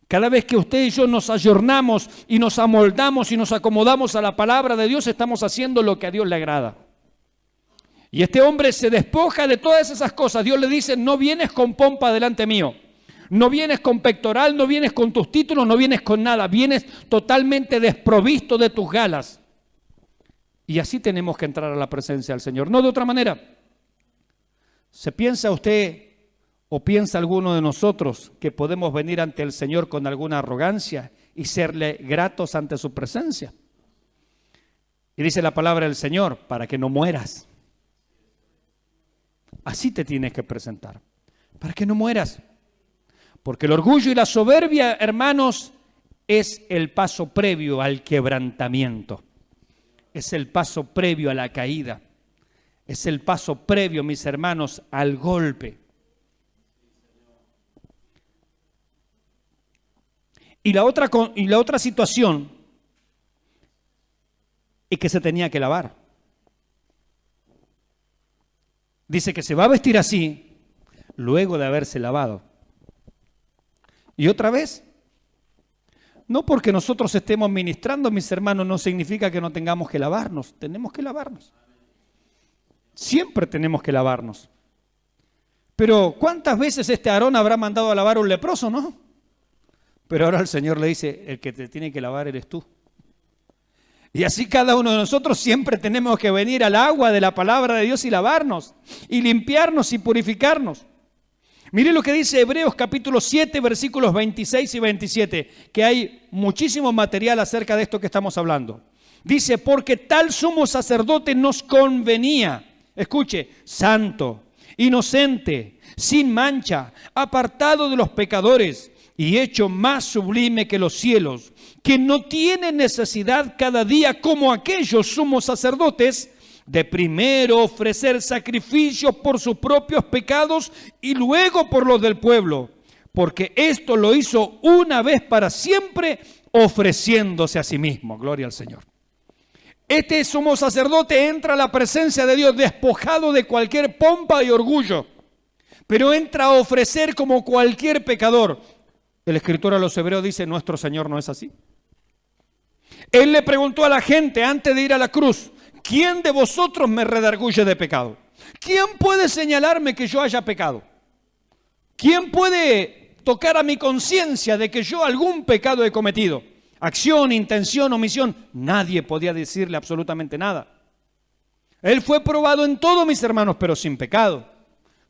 Cada vez que usted y yo nos ayornamos y nos amoldamos y nos acomodamos a la palabra de Dios, estamos haciendo lo que a Dios le agrada. Y este hombre se despoja de todas esas cosas. Dios le dice: no vienes con pompa delante mío. No vienes con pectoral, no vienes con tus títulos, no vienes con nada. Vienes totalmente desprovisto de tus galas. Y así tenemos que entrar a la presencia del Señor. No de otra manera. ¿Se piensa usted o piensa alguno de nosotros que podemos venir ante el Señor con alguna arrogancia y serle gratos ante su presencia? Y dice la palabra del Señor: para que no mueras. Así te tienes que presentar, para que no mueras. Porque el orgullo y la soberbia, hermanos, es el paso previo al quebrantamiento. Es el paso previo a la caída. Es el paso previo, mis hermanos, al golpe. Y la otra situación es que se tenía que lavar. Dice que se va a vestir así luego de haberse lavado. Y otra vez, no porque nosotros estemos ministrando, mis hermanos, no significa que no tengamos que lavarnos. Tenemos que lavarnos. Siempre tenemos que lavarnos. Pero ¿cuántas veces este Aarón habrá mandado a lavar a un leproso, no? Pero ahora el Señor le dice: el que te tiene que lavar eres tú. Y así cada uno de nosotros siempre tenemos que venir al agua de la palabra de Dios y lavarnos, y limpiarnos y purificarnos. Mire lo que dice Hebreos capítulo 7, versículos 26 y 27, que hay muchísimo material acerca de esto que estamos hablando. Dice: porque tal sumo sacerdote nos convenía, escuche, santo, inocente, sin mancha, apartado de los pecadores y hecho más sublime que los cielos, que no tiene necesidad cada día, como aquellos sumos sacerdotes, de primero ofrecer sacrificios por sus propios pecados y luego por los del pueblo, porque esto lo hizo una vez para siempre, ofreciéndose a sí mismo. Gloria al Señor. Este sumo sacerdote entra a la presencia de Dios despojado de cualquier pompa y orgullo, pero entra a ofrecer como cualquier pecador. El escritor a los Hebreos dice: nuestro Señor no es así. Él le preguntó a la gente antes de ir a la cruz: ¿quién de vosotros me redarguye de pecado? ¿Quién puede señalarme que yo haya pecado? ¿Quién puede tocar a mi conciencia de que yo algún pecado he cometido? Acción, intención, omisión. Nadie podía decirle absolutamente nada. Él fue probado en todo, mis hermanos, pero sin pecado.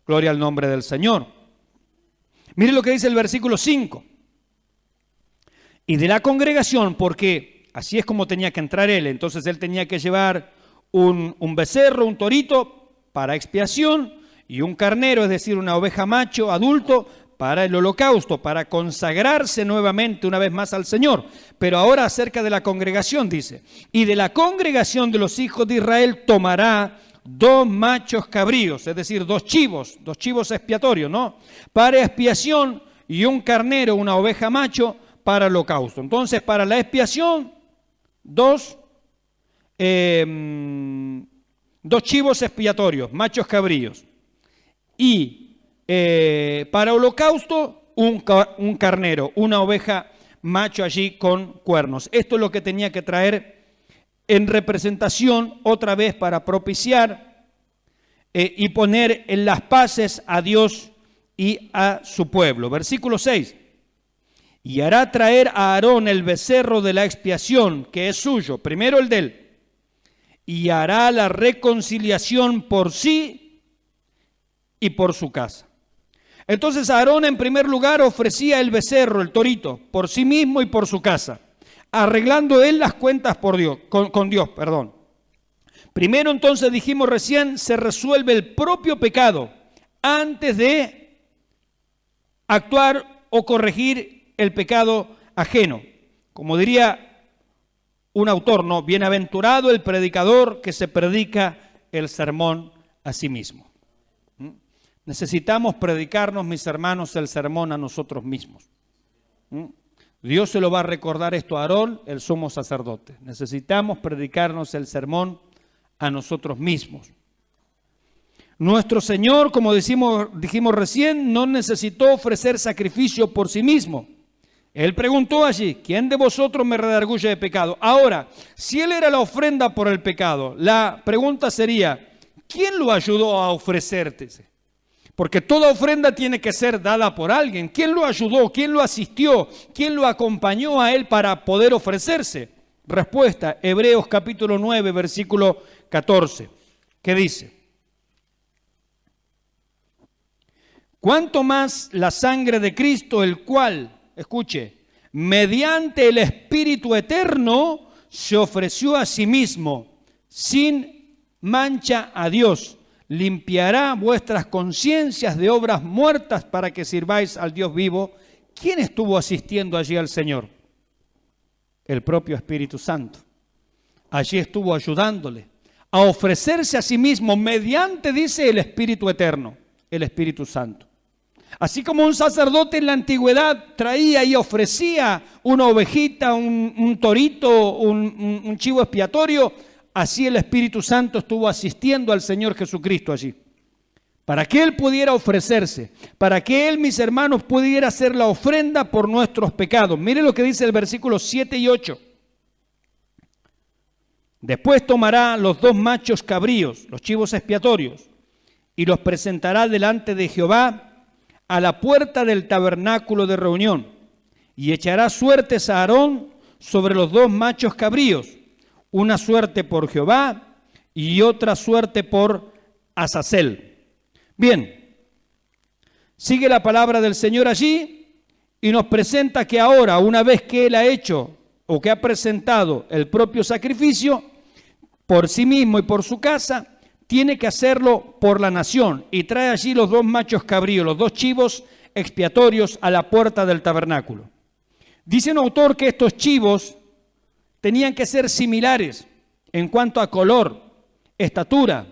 Gloria al nombre del Señor. Mire lo que dice el versículo 5. Y de la congregación, porque así es como tenía que entrar él, entonces él tenía que llevar un becerro, un torito para expiación y un carnero, es decir, una oveja macho adulto para el holocausto, para consagrarse nuevamente una vez más al Señor. Pero ahora acerca de la congregación dice, y de la congregación de los hijos de Israel tomará 2 machos cabríos, es decir, 2 chivos expiatorios, ¿no? Para expiación y un carnero, una oveja macho para el holocausto. Entonces, para la expiación, 2 chivos expiatorios, machos cabríos. Y para holocausto, un carnero, una oveja macho allí con cuernos. Esto es lo que tenía que traer en representación otra vez para propiciar y poner en las paces a Dios y a su pueblo. Versículo 6. Y hará traer a Aarón el becerro de la expiación, que es suyo, primero el de él, y hará la reconciliación por sí y por su casa. Entonces Aarón en primer lugar ofrecía el becerro, el torito, por sí mismo y por su casa, arreglando él las cuentas con Dios. Primero entonces dijimos recién, se resuelve el propio pecado antes de actuar o corregir el pecado ajeno. Como diría un autor, ¿no? Bienaventurado el predicador que se predica el sermón a sí mismo. Necesitamos predicarnos, mis hermanos, el sermón a nosotros mismos. Dios se lo va a recordar esto a Aarón, el sumo sacerdote. Necesitamos predicarnos el sermón a nosotros mismos. Nuestro Señor, como dijimos recién, no necesitó ofrecer sacrificio por sí mismo. Él preguntó allí, ¿quién de vosotros me redarguye de pecado? Ahora, si Él era la ofrenda por el pecado, la pregunta sería, ¿quién lo ayudó a ofrecerte? Porque toda ofrenda tiene que ser dada por alguien. ¿Quién lo ayudó? ¿Quién lo asistió? ¿Quién lo acompañó a él para poder ofrecerse? Respuesta, Hebreos capítulo 9, versículo 14. ¿Qué dice? Cuanto más la sangre de Cristo, el cual, escuche, mediante el Espíritu eterno, se ofreció a sí mismo, sin mancha a Dios, limpiará vuestras conciencias de obras muertas para que sirváis al Dios vivo. ¿Quién estuvo asistiendo allí al Señor? El propio Espíritu Santo. Allí estuvo ayudándole a ofrecerse a sí mismo mediante, dice, el Espíritu eterno, el Espíritu Santo. Así como un sacerdote en la antigüedad traía y ofrecía una ovejita, un torito, un chivo expiatorio, así el Espíritu Santo estuvo asistiendo al Señor Jesucristo allí. Para que Él pudiera ofrecerse, para que Él, mis hermanos, pudiera hacer la ofrenda por nuestros pecados. Mire lo que dice el versículo 7 y 8. Después tomará los 2 machos cabríos, los chivos expiatorios, y los presentará delante de Jehová a la puerta del tabernáculo de reunión, y echará suertes a Aarón sobre los 2 machos cabríos, una suerte por Jehová y otra suerte por Azazel. Bien, sigue la palabra del Señor allí y nos presenta que ahora, una vez que Él ha hecho o que ha presentado el propio sacrificio por sí mismo y por su casa, tiene que hacerlo por la nación y trae allí los 2 machos cabríos, los 2 chivos expiatorios a la puerta del tabernáculo. Dice un autor que estos chivos tenían que ser similares en cuanto a color, estatura,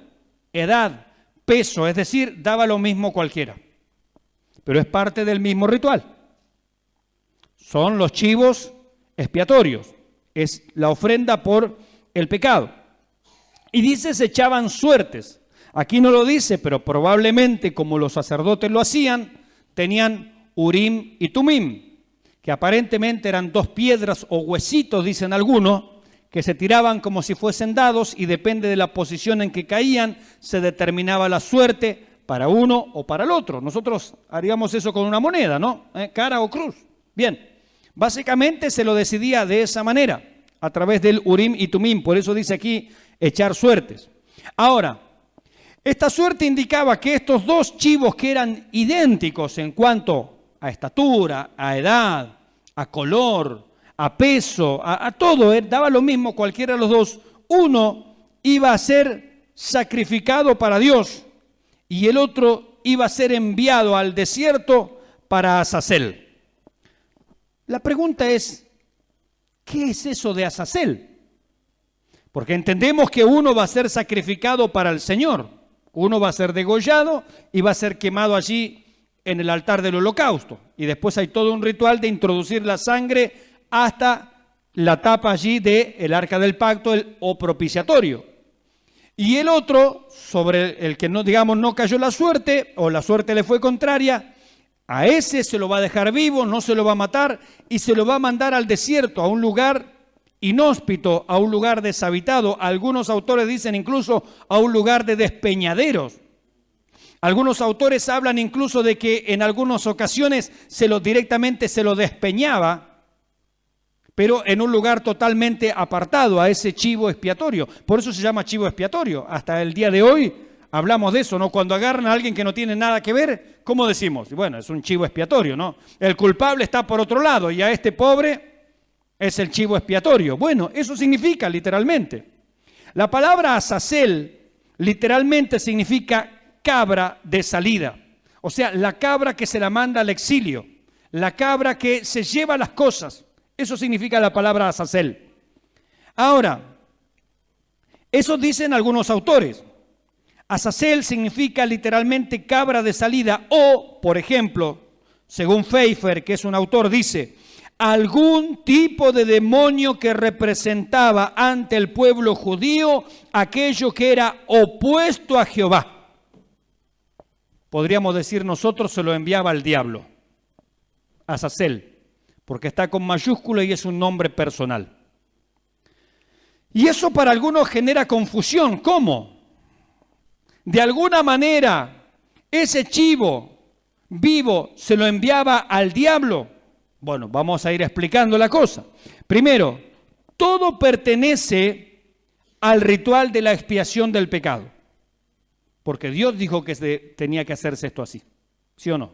edad, peso, es decir, daba lo mismo cualquiera. Pero es parte del mismo ritual. Son los chivos expiatorios, es la ofrenda por el pecado. Y dice, se echaban suertes. Aquí no lo dice, pero probablemente como los sacerdotes lo hacían, tenían Urim y Tumim, que aparentemente eran 2 piedras o huesitos, dicen algunos, que se tiraban como si fuesen dados y depende de la posición en que caían, se determinaba la suerte para uno o para el otro. Nosotros haríamos eso con una moneda, ¿no? Cara o cruz. Bien, básicamente se lo decidía de esa manera, a través del Urim y Tumim. Por eso dice aquí, echar suertes. Ahora, esta suerte indicaba que estos 2 chivos que eran idénticos en cuanto a estatura, a edad, a color, a peso, a todo, daba lo mismo cualquiera de los dos. Uno iba a ser sacrificado para Dios y el otro iba a ser enviado al desierto para Azazel. La pregunta es, ¿qué es eso de Azazel? Porque entendemos que uno va a ser sacrificado para el Señor, uno va a ser degollado y va a ser quemado allí en el altar del holocausto. Y después hay todo un ritual de introducir la sangre hasta la tapa allí del arca del pacto o propiciatorio. Y el otro, sobre el que no, digamos, no cayó la suerte o la suerte le fue contraria, a ese se lo va a dejar vivo, no se lo va a matar y se lo va a mandar al desierto, a un lugar inhóspito, a un lugar deshabitado. Algunos autores dicen incluso a un lugar de despeñaderos. Algunos autores hablan incluso de que en algunas ocasiones directamente se lo despeñaba, pero en un lugar totalmente apartado a ese chivo expiatorio. Por eso se llama chivo expiatorio. Hasta el día de hoy hablamos de eso, ¿no? Cuando agarran a alguien que no tiene nada que ver, ¿cómo decimos? Bueno, es un chivo expiatorio, ¿no? El culpable está por otro lado y a este pobre es el chivo expiatorio. Bueno, eso significa literalmente. La palabra Azazel literalmente significa cabra de salida. O sea, la cabra que se la manda al exilio, la cabra que se lleva las cosas. Eso significa la palabra Azazel. Ahora, eso dicen algunos autores. Azazel significa literalmente cabra de salida o, por ejemplo, según Pfeiffer, que es un autor, dice algún tipo de demonio que representaba ante el pueblo judío aquello que era opuesto a Jehová. Podríamos decir nosotros se lo enviaba al diablo, Azazel, porque está con mayúscula y es un nombre personal. Y eso para algunos genera confusión. ¿Cómo? De alguna manera, ese chivo vivo se lo enviaba al diablo. Bueno, vamos a ir explicando la cosa. Primero, todo pertenece al ritual de la expiación del pecado. Porque Dios dijo que tenía que hacerse esto así. ¿Sí o no?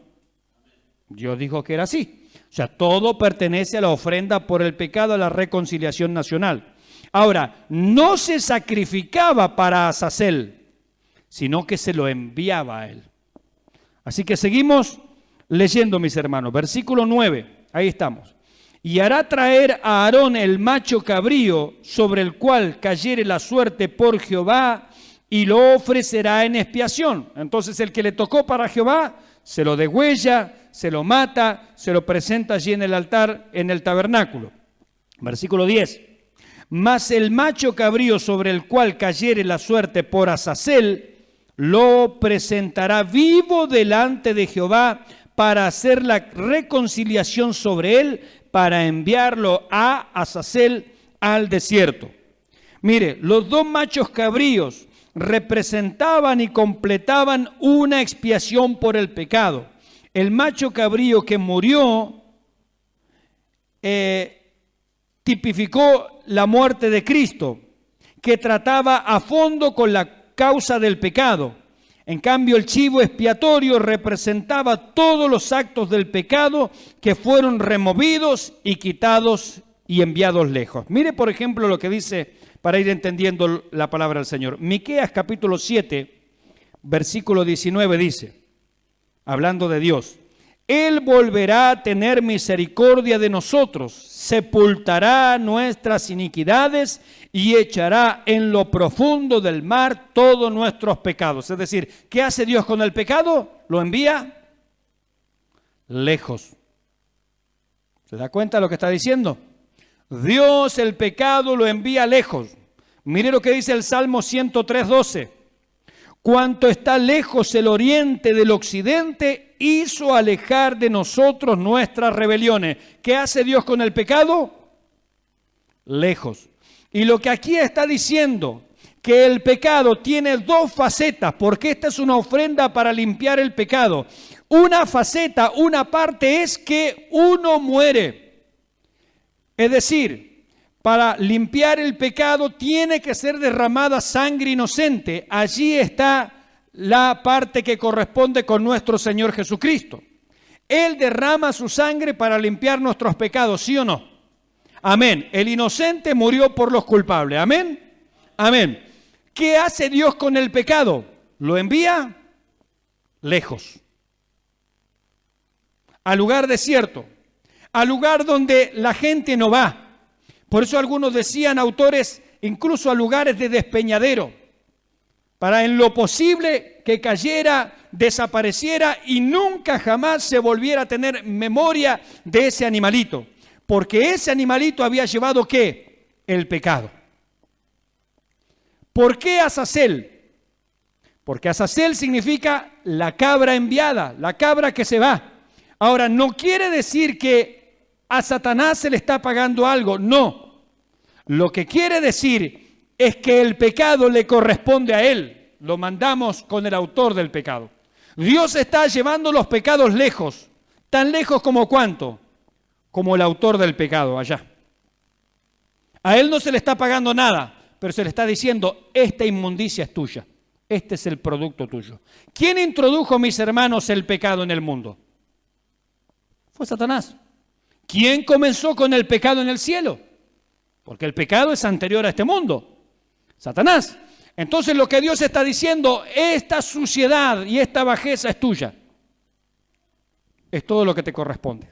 Dios dijo que era así. O sea, todo pertenece a la ofrenda por el pecado, a la reconciliación nacional. Ahora, no se sacrificaba para Azazel, sino que se lo enviaba a él. Así que seguimos leyendo, mis hermanos. Versículo 9. Ahí estamos. Y hará traer a Aarón el macho cabrío sobre el cual cayere la suerte por Jehová y lo ofrecerá en expiación. Entonces el que le tocó para Jehová se lo degüella, se lo mata, se lo presenta allí en el altar, en el tabernáculo. Versículo 10. Mas el macho cabrío sobre el cual cayere la suerte por Azazel lo presentará vivo delante de Jehová para hacer la reconciliación sobre él, para enviarlo a Azazel al desierto. Mire, los dos machos cabríos representaban y completaban una expiación por el pecado. El macho cabrío que murió tipificó la muerte de Cristo, que trataba a fondo con la causa del pecado. En cambio, el chivo expiatorio representaba todos los actos del pecado que fueron removidos y quitados y enviados lejos. Mire, por ejemplo, lo que dice, para ir entendiendo la palabra del Señor. Miqueas capítulo 7, versículo 19 dice, hablando de Dios, Él volverá a tener misericordia de nosotros, sepultará nuestras iniquidades y echará en lo profundo del mar todos nuestros pecados. Es decir, ¿qué hace Dios con el pecado? Lo envía lejos. ¿Se da cuenta de lo que está diciendo? Dios el pecado lo envía lejos. Mire lo que dice el Salmo 103:12. Cuanto está lejos el oriente del occidente, hizo alejar de nosotros nuestras rebeliones. ¿Qué hace Dios con el pecado? Lejos. Y lo que aquí está diciendo, que el pecado tiene dos facetas, porque esta es una ofrenda para limpiar el pecado. Una faceta, una parte es que uno muere. Es decir, para limpiar el pecado tiene que ser derramada sangre inocente. Allí está la parte que corresponde con nuestro Señor Jesucristo. Él derrama su sangre para limpiar nuestros pecados, ¿sí o no? Amén. El inocente murió por los culpables. Amén. Amén. ¿Qué hace Dios con el pecado? Lo envía lejos, al lugar desierto, al lugar donde la gente no va. Por eso algunos decían, autores, incluso a lugares de despeñadero, para en lo posible que cayera, desapareciera y nunca jamás se volviera a tener memoria de ese animalito. Porque ese animalito había llevado, ¿qué? El pecado. ¿Por qué Azazel? Porque Azazel significa la cabra enviada, la cabra que se va. Ahora, no quiere decir que a Satanás se le está pagando algo, no. Lo que quiere decir es que el pecado le corresponde a él. Lo mandamos con el autor del pecado. Dios está llevando los pecados lejos. ¿Tan lejos como cuánto? Como el autor del pecado allá. A él no se le está pagando nada, pero se le está diciendo, esta inmundicia es tuya. Este es el producto tuyo. ¿Quién introdujo, mis hermanos, el pecado en el mundo? Fue Satanás. ¿Quién comenzó con el pecado en el cielo? Porque el pecado es anterior a este mundo. Satanás. Entonces lo que Dios está diciendo, esta suciedad y esta bajeza es tuya. Es todo lo que te corresponde.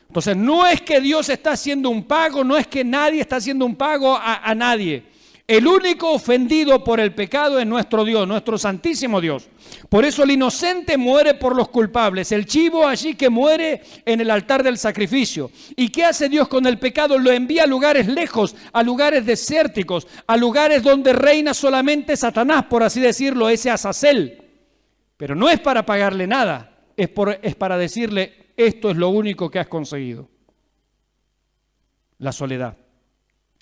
Entonces no es que Dios está haciendo un pago, no es que nadie está haciendo un pago a nadie. El único ofendido por el pecado es nuestro Dios, nuestro santísimo Dios. Por eso el inocente muere por los culpables, el chivo allí que muere en el altar del sacrificio. ¿Y qué hace Dios con el pecado? Lo envía a lugares lejos, a lugares desérticos, a lugares donde reina solamente Satanás, por así decirlo, ese Azazel. Pero no es para pagarle nada, es para decirle, esto es lo único que has conseguido. La soledad,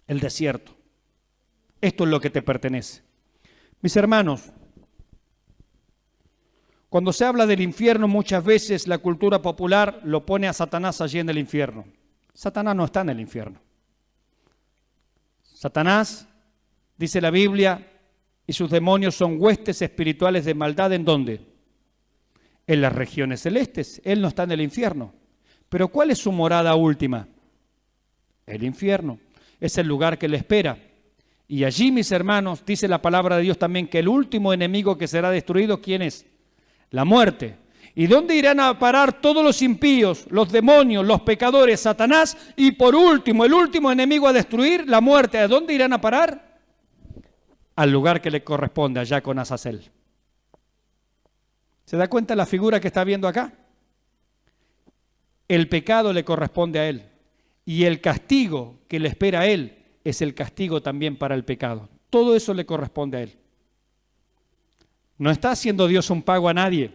el desierto. Esto es lo que te pertenece. Mis hermanos, cuando se habla del infierno, muchas veces la cultura popular lo pone a Satanás allí en el infierno. Satanás no está en el infierno. Satanás, dice la Biblia, y sus demonios son huestes espirituales de maldad. ¿En dónde? En las regiones celestes. Él no está en el infierno. Pero ¿cuál es su morada última? El infierno. Es el lugar que le espera. Y allí, mis hermanos, dice la palabra de Dios también que el último enemigo que será destruido, ¿quién es? La muerte. ¿Y dónde irán a parar todos los impíos, los demonios, los pecadores, Satanás? Y por último, el último enemigo a destruir, la muerte. ¿A dónde irán a parar? Al lugar que le corresponde, allá con Azazel. ¿Se da cuenta la figura que está viendo acá? El pecado le corresponde a él. Y el castigo que le espera a él es el castigo también para el pecado. Todo eso le corresponde a él. No está haciendo Dios un pago a nadie.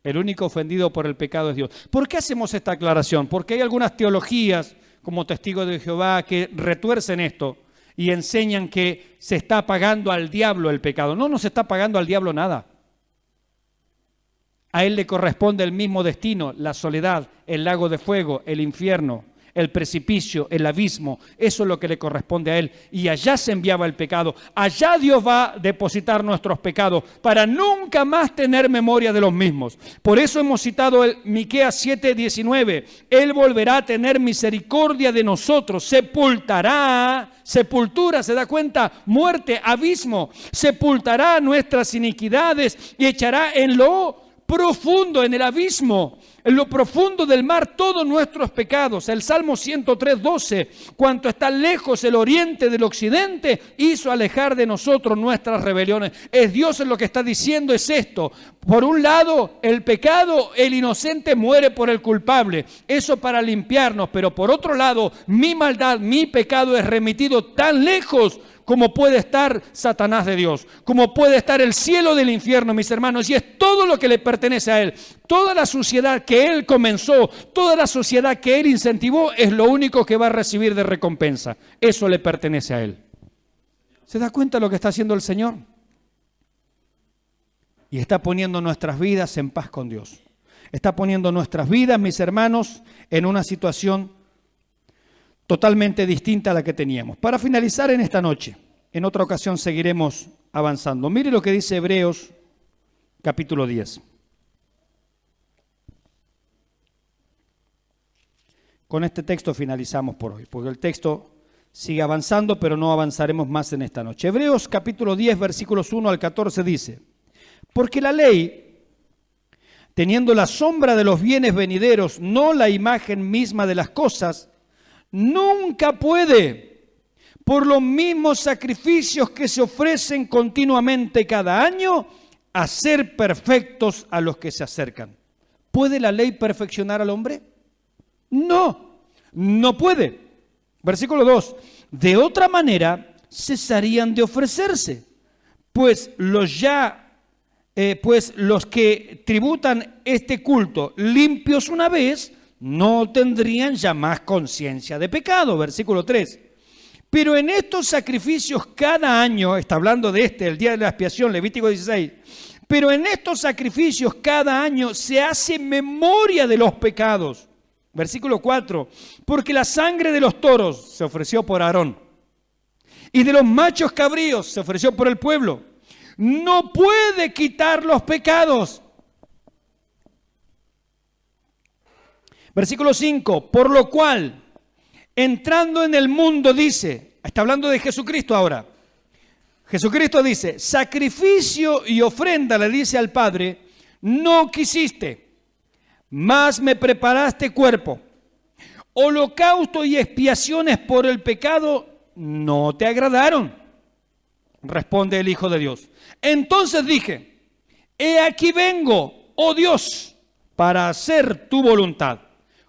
El único ofendido por el pecado es Dios. ¿Por qué hacemos esta aclaración? Porque hay algunas teologías, como Testigos de Jehová, que retuercen esto y enseñan que se está pagando al diablo el pecado. No se está pagando al diablo nada. A él le corresponde el mismo destino, la soledad, el lago de fuego, el infierno, el precipicio, el abismo. Eso es lo que le corresponde a él. Y allá se enviaba el pecado. Allá Dios va a depositar nuestros pecados para nunca más tener memoria de los mismos. Por eso hemos citado el Miqueas 7:19. Él volverá a tener misericordia de nosotros. Sepultará, sepultura, ¿se da cuenta? Muerte, abismo. Sepultará nuestras iniquidades y echará en lo profundo, en el abismo, en lo profundo del mar, todos nuestros pecados. El Salmo 103:12, cuanto está lejos el oriente del occidente, hizo alejar de nosotros nuestras rebeliones. Es Dios en lo que está diciendo, es esto. Por un lado, el pecado, el inocente muere por el culpable. Eso para limpiarnos, pero por otro lado, mi maldad, mi pecado es remitido tan lejos como puede estar Satanás de Dios, como puede estar el cielo del infierno, mis hermanos, y es todo lo que le pertenece a él. Toda la suciedad que él comenzó, toda la suciedad que él incentivó, es lo único que va a recibir de recompensa. Eso le pertenece a él. ¿Se da cuenta lo que está haciendo el Señor? Y está poniendo nuestras vidas en paz con Dios. Está poniendo nuestras vidas, mis hermanos, en una situación totalmente distinta a la que teníamos. Para finalizar en esta noche, en otra ocasión seguiremos avanzando. Mire lo que dice Hebreos capítulo 10. Con este texto finalizamos por hoy, porque el texto sigue avanzando, pero no avanzaremos más en esta noche. Hebreos capítulo 10, versículos 1 al 14 dice: porque la ley, teniendo la sombra de los bienes venideros, no la imagen misma de las cosas, nunca puede, por los mismos sacrificios que se ofrecen continuamente cada año, hacer perfectos a los que se acercan. ¿Puede la ley perfeccionar al hombre? No, no puede. Versículo 2. De otra manera cesarían de ofrecerse, pues los que tributan este culto limpios una vez no tendrían ya más conciencia de pecado. Versículo 3. Pero en estos sacrificios cada año, está hablando de el día de la expiación, Levítico 16, pero en estos sacrificios cada año se hace memoria de los pecados. Versículo 4, porque la sangre de los toros se ofreció por Aarón y de los machos cabríos se ofreció por el pueblo. No puede quitar los pecados. Versículo 5, por lo cual, entrando en el mundo, dice, está hablando de Jesucristo ahora. Jesucristo dice, sacrificio y ofrenda, le dice al Padre, no quisiste, mas me preparaste cuerpo. Holocausto y expiaciones por el pecado no te agradaron, responde el Hijo de Dios. Entonces dije, he aquí vengo, oh Dios, para hacer tu voluntad,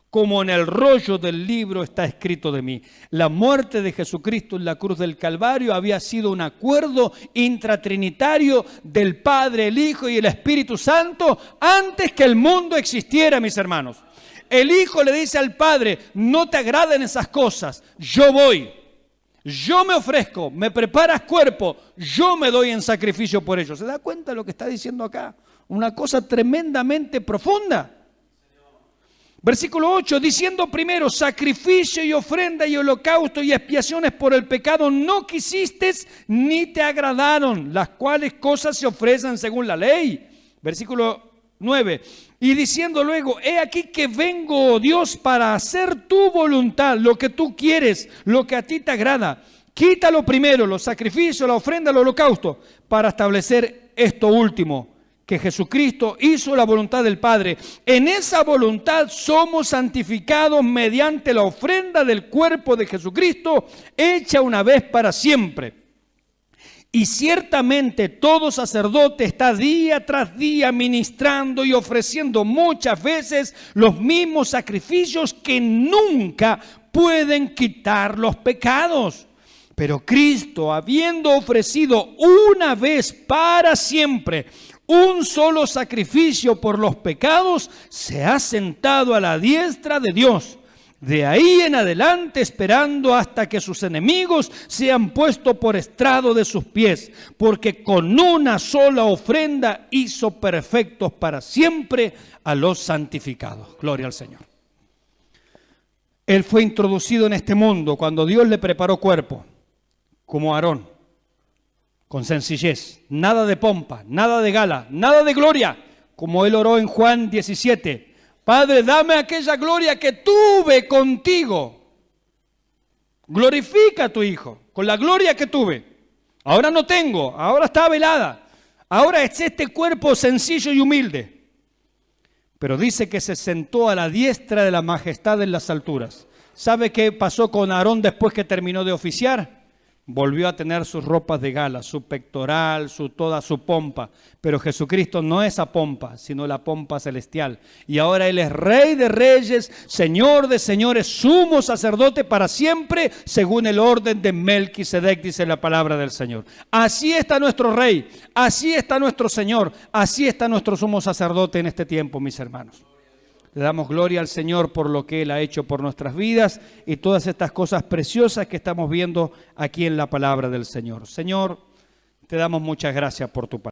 como en el rollo del libro está escrito de mí. La muerte de Jesucristo en la cruz del Calvario había sido un acuerdo intratrinitario del Padre, el Hijo y el Espíritu Santo antes que el mundo existiera, mis hermanos. El Hijo le dice al Padre, no te agradan esas cosas, yo voy, yo me ofrezco, me preparas cuerpo, yo me doy en sacrificio por ellos. ¿Se da cuenta de lo que está diciendo acá? Una cosa tremendamente profunda. Versículo 8, diciendo primero, sacrificio y ofrenda y holocausto y expiaciones por el pecado no quisiste ni te agradaron, las cuales cosas se ofrecen según la ley. Versículo 9, y diciendo luego, he aquí que vengo, oh Dios, para hacer tu voluntad, lo que tú quieres, lo que a ti te agrada. Quítalo primero, los sacrificios, la ofrenda, el holocausto, para establecer esto último, que Jesucristo hizo la voluntad del Padre. En esa voluntad somos santificados mediante la ofrenda del cuerpo de Jesucristo, hecha una vez para siempre. Y ciertamente todo sacerdote está día tras día ministrando y ofreciendo muchas veces los mismos sacrificios que nunca pueden quitar los pecados. Pero Cristo, habiendo ofrecido una vez para siempre un solo sacrificio por los pecados, se ha sentado a la diestra de Dios. De ahí en adelante, esperando hasta que sus enemigos sean puestos por estrado de sus pies, porque con una sola ofrenda hizo perfectos para siempre a los santificados. Gloria al Señor. Él fue introducido en este mundo cuando Dios le preparó cuerpo, como Aarón, con sencillez, nada de pompa, nada de gala, nada de gloria, como él oró en Juan 17. Padre, dame aquella gloria que tuve contigo. Glorifica a tu Hijo con la gloria que tuve. Ahora no tengo, ahora está velada. Ahora es este cuerpo sencillo y humilde. Pero dice que se sentó a la diestra de la majestad en las alturas. ¿Sabe qué pasó con Aarón después que terminó de oficiar? Volvió a tener sus ropas de gala, su pectoral, toda su pompa. Pero Jesucristo no es esa pompa, sino la pompa celestial. Y ahora Él es Rey de reyes, Señor de señores, sumo sacerdote para siempre, según el orden de Melquisedec, dice la palabra del Señor. Así está nuestro Rey, así está nuestro Señor, así está nuestro sumo sacerdote en este tiempo, mis hermanos. Le damos gloria al Señor por lo que Él ha hecho por nuestras vidas y todas estas cosas preciosas que estamos viendo aquí en la palabra del Señor. Señor, te damos muchas gracias por tu palabra.